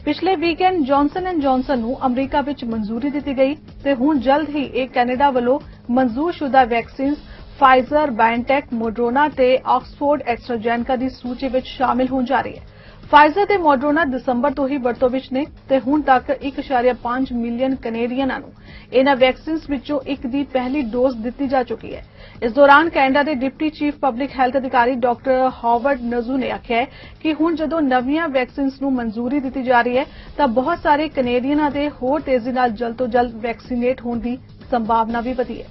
ਪਿਛਲੇ ਵੀਕਐਂਡ ਜੌਨਸਨ ਐਂਡ ਜੌਨਸਨ ਨੂੰ ਅਮਰੀਕਾ ਵਿੱਚ ਮਨਜ਼ੂਰੀ ਦਿੱਤੀ ਗਈ ਤੇ ਹੁਣ ਜਲਦ ਹੀ ਇਹ ਕੈਨੇਡਾ ਵੱਲੋਂ ਮਨਜ਼ੂਰਸ਼ੁਦਾ ਵੈਕਸੀਨਸ ਫਾਈਜ਼ਰ, ਬਾਇਓਨਟੈਕ, ਮੋਡਰਨਾ ਤੇ ਆਕਸਫੋਰਡ ਐਸਟਰਾਜੈਨੇਕਾ ਦੀ ਸੂਚੀ ਵਿੱਚ ਸ਼ਾਮਿਲ ਹੋਣ ਜਾ ਰਹੀ ਹੈ। ਫਾਈਜ਼ਰ ਤੇ ਮੋਡਰਨਾ ਦਸੰਬਰ ਤੋਂ ਹੀ ਵਰਤੋਂ ਵਿੱਚ ਨੇ ਤੇ ਹੁਣ ਤੱਕ 1.5 ਮਿਲੀਅਨ ਕੈਨੇਡੀਅਨਾਂ ਨੂੰ ਇਨ੍ਹਾਂ ਵੈਕਸੀਨਸ ਵਿੱਚੋਂ ਇੱਕ ਦੀ ਪਹਿਲੀ ਡੋਜ਼ ਦਿੱਤੀ ਜਾ ਚੁੱਕੀ ਹੈ। ਇਸ ਦੌਰਾਨ ਕੈਨੇਡਾ ਦੇ ਡਿਪਟੀ ਚੀਫ ਪਬਲਿਕ ਹੈਲਥ ਅਧਿਕਾਰੀ ਡਾਕਟਰ ਹਾਵਰਡ ਨਜ਼ੂ ਨੇ ਆਖਿਆ ਹੈ ਕਿ ਹੁਣ ਜਦੋਂ ਨਵੀਆਂ ਵੈਕਸੀਨਸ ਨੂੰ ਮਨਜ਼ੂਰੀ ਦਿੱਤੀ ਜਾ ਰਹੀ ਹੈ ਤਾਂ ਬਹੁਤ ਸਾਰੇ ਕੈਨੇਡੀਅਨਾਂ ਦੇ ਹੋਰ ਤੇਜ਼ੀ ਨਾਲ ਜਲਦ ਤੋਂ ਜਲਦ ਵੈਕਸੀਨੇਟ ਹੋਣ ਦੀ ਸੰਭਾਵਨਾ ਵੀ ਵਧੀ ਹੈ।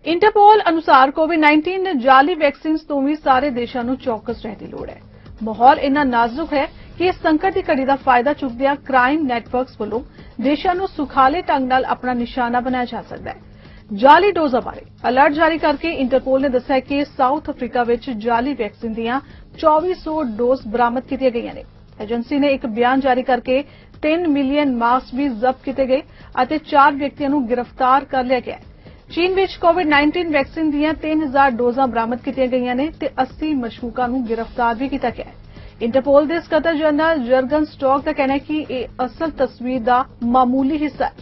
ਇੰਟਰਪੋਲ ਅਨੁਸਾਰ ਕੋਵਿਡ-19 ਜਾਲੀ ਵੈਕਸੀਨਸ ਤੋਂ ਵੀ ਸਾਰੇ ਦੇਸ਼ਾਂ ਨੂੰ ਚੌਕਸ ਰਹਿਣ ਦੀ ਲੋੜ ਹੈ। ਮਾਹੌਲ ਇੰਨਾ ਨਾਜ਼ੁਕ ਹੈ ਕਿ ਇਸ ਸੰਕਟ ਦੀ ਘੜੀ ਦਾ ਫਾਇਦਾ ਚੁੱਕਦਿਆਂ ਕ੍ਰਾਈਮ ਨੈਟਵਰਕਸ ਵੱਲੋਂ ਦੇਸ਼ਾਂ ਨੂੰ ਸੁਖਾਲੇ ਢੰਗ ਨਾਲ ਆਪਣਾ ਨਿਸ਼ਾਨਾ ਬਣਾਇਆ ਜਾ ਸਕਦਾ ਹੈ। ਜਾਲੀ ਡੋਜ਼ਾਂ ਬਾਰੇ ਅਲਰਟ ਜਾਰੀ ਕਰਕੇ ਇੰਟਰਪੋਲ ਨੇ ਦੱਸਿਆ ਕਿ ਸਾਊਥ ਅਫਰੀਕਾ ਵਿੱਚ ਜਾਲੀ ਵੈਕਸੀਨ ਦੀਆਂ 2400 ਡੋਜ਼ ਬਰਾਮਦ ਕੀਤੀਆਂ ਗਈਆਂ ਨੇ। ਏਜੰਸੀ ਨੇ ਇੱਕ ਬਿਆਨ ਜਾਰੀ ਕਰਕੇ 3 ਮਿਲੀਅਨ ਮਾਸਕ ਵੀ ਜ਼ਬਤ ਕੀਤੇ ਗਏ ਅਤੇ 4 ਵਿਅਕਤੀਆਂ ਨੂੰ ਗ੍ਰਿਫਤਾਰ ਕਰ ਲਿਆ ਗਿਆ ਹੈ। ਚੀਨ ਵਿੱਚ ਕੋਵਿਡ-19 ਵੈਕਸੀਨ ਦੀਆਂ 3000 ਡੋਜ਼ਾਂ ਬਰਾਮਦ ਕੀਤੀਆਂ ਗਈਆਂ ਨੇ ਤੇ 80 ਮਸ਼ਕੂਕਾਂ ਨੂੰ ਗ੍ਰਿਫਤਾਰ ਵੀ ਕੀਤਾ ਗਿਆ ਹੈ। ਇੰਟਰਪੋਲ ਦੇ ਸਕੱਤਰ ਜਨਰਲ ਜਰਗਨ ਸਟਾਕ ਦਾ ਕਹਿਣਾ ਹੈ ਕਿ ਇਹ ਅਸਲ ਤਸਵੀਰ ਦਾ ਮਾਮੂਲੀ ਹਿੱਸਾ ਹੈ।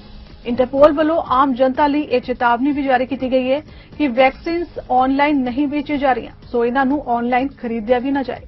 ਇੰਟਰਪੋਲ ਵੱਲੋਂ ਆਮ ਜਨਤਾ ਲਈ ਇਹ ਚੇਤਾਵਨੀ ਵੀ ਜਾਰੀ ਕੀਤੀ ਗਈ ਹੈ ਕਿ ਵੈਕਸੀਨਸ ਆਨਲਾਈਨ ਨਹੀਂ ਵੇਚੀ ਜਾ ਰਹੀਆਂ, ਸੋ ਇਹਨਾਂ ਨੂੰ ਆਨਲਾਈਨ ਖਰੀਦਿਆ ਵੀ ਨਾ ਜਾਏ।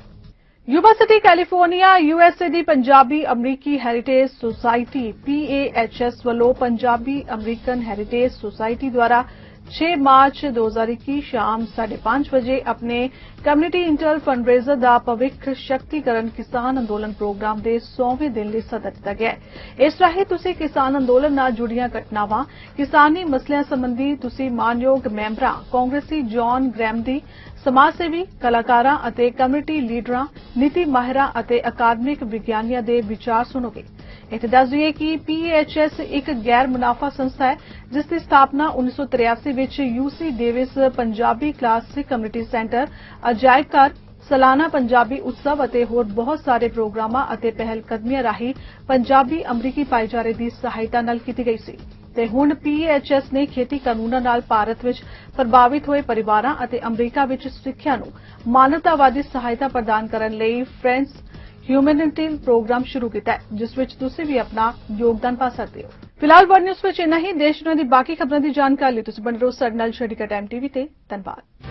ਯੂਬਾ ਸਿਟੀ ਕੈਲੀਫੋਰਨੀਆ USA ਦੀ ਪੰਜਾਬੀ ਅਮਰੀਕੀ ਹੈਰੀਟੇਜ ਸੁਸਾਇਟੀ PAHS ਵੱਲੋਂ ਪੰਜਾਬੀ ਅਮਰੀਕਨ ਹੈਰੀਟੇਜ ਸੁਸਾਇਟੀ ਦੁਆਰਾ 6 ਮਾਰਚ 2021 ਸ਼ਾਮ 5:30 ਵਜੇ ਆਪਣੇ ਕਮਿਊਨਿਟੀ ਇੰਟਰ ਫੰਡਰੇਜ਼ਰ ਦਾ ਭਵਿੱਖ ਸ਼ਕਤੀਕਰਨ ਕਿਸਾਨ ਅੰਦੋਲਨ ਪ੍ਰੋਗਰਾਮ ਦੇ 100ਵੇਂ ਦਿਨ ਲਈ ਸੱਦਾ ਦਿੱਤਾ ਗਿਆ ਹੈ। ਇਸ ਰਾਹੀਂ ਤੁਸੀਂ ਕਿਸਾਨ ਅੰਦੋਲਨ ਨਾਲ ਜੁੜੀਆਂ ਘਟਨਾਵਾਂ, ਕਿਸਾਨੀ ਮਸਲਿਆਂ ਸੰਬੰਧੀ ਤੁਸੀਂ ਮਾਨਯੋਗ ਮੈਂਬਰਾਂ, ਕਾਂਗਰਸੀ ਜੌਨ ਗ੍ਰੈਮ ਦੀ, ਸਮਾਜ ਸੇਵੀ, ਕਲਾਕਾਰਾਂ ਅਤੇ ਕਮਿਊਨਿਟੀ ਲੀਡਰਾਂ, ਨੀਤੀ ਮਾਹਿਰਾਂ ਅਤੇ ਅਕਾਦਮਿਕ ਵਿਗਿਆਨੀਆਂ ਦੇ ਵਿਚਾਰ ਸੁਣੋਗੇ। ਇੱਥੇ ਦੱਸ ਦਈਏ ਕਿ PAHS ਇੱਕ ਗੈਰ ਮੁਨਾਫਾ ਸੰਸਥਾ ਹੈ ਜਿਸ ਦੀ ਸਥਾਪਨਾ 1983 ਵਿੱਚ UC Davis Punjabi classic community centre, ਅਜਾਇਬ ਘਰ, ਸਾਲਾਨਾ ਪੰਜਾਬੀ ਉਤਸਵ ਅਤੇ ਹੋਰ ਬਹੁਤ ਸਾਰੇ ਪ੍ਰੋਗਰਾਮਾਂ ਅਤੇ ਪਹਿਲ ਕਦਮੀਆਂ ਰਾਹੀਂ ਪੰਜਾਬੀ ਅਮਰੀਕੀ ਭਾਈਚਾਰੇ ਦੀ ਸਹਾਇਤਾ ਨਾਲ ਕੀਤੀ ਗਈ ਸੀ ਤੇ ਹੁਣ PAHS ਨੇ ਖੇਤੀ ਕਾਨੂੰਨਾਂ ਨਾਲ ਭਾਰਤ ਵਿੱਚ ਪ੍ਰਭਾਵਿਤ ਹੋਏ ਪਰਿਵਾਰਾਂ ਅਤੇ ਅਮਰੀਕਾ ਵਿੱਚ ਸਿੱਖਿਆ ਨੂੰ ਮਾਨਵਤਾਵਾਦੀ ਸਹਾਇਤਾ ਪ੍ਰਦਾਨ ਕਰਨ ਲਈ ਫਰੈਂਡਸ ਹਿਊਮੈਨਿਟੀ ਪ੍ਰੋਗਰਾਮ ਸ਼ੁਰੂ ਕੀਤਾ ਹੈ, ਜਿਸ ਵਿੱਚ ਤੁਸੀਂ ਵੀ ਆਪਣਾ ਯੋਗਦਾਨ ਪਾ ਸਕਦੇ ਹੋ। ਫਿਲਹਾਲ ਵਰਲਡ ਨਿਊਜ਼ ਵਿੱਚ ਇੰਨਾ ਹੀ। ਦੇਸ਼ ਦੁਨੀਆ ਦੀ ਬਾਕੀ ਖਬਰਾਂ ਦੀ ਜਾਣਕਾਰੀ ਲਈ ਤੁਸੀਂ ਬਣੇ ਰਹੋ ਸਾਡੇ ਨਾਲ ਚੜ੍ਹਦੀਕਲਾ ਟਾਈਮ TV ਤੇ। ਧੰਨਵਾਦ।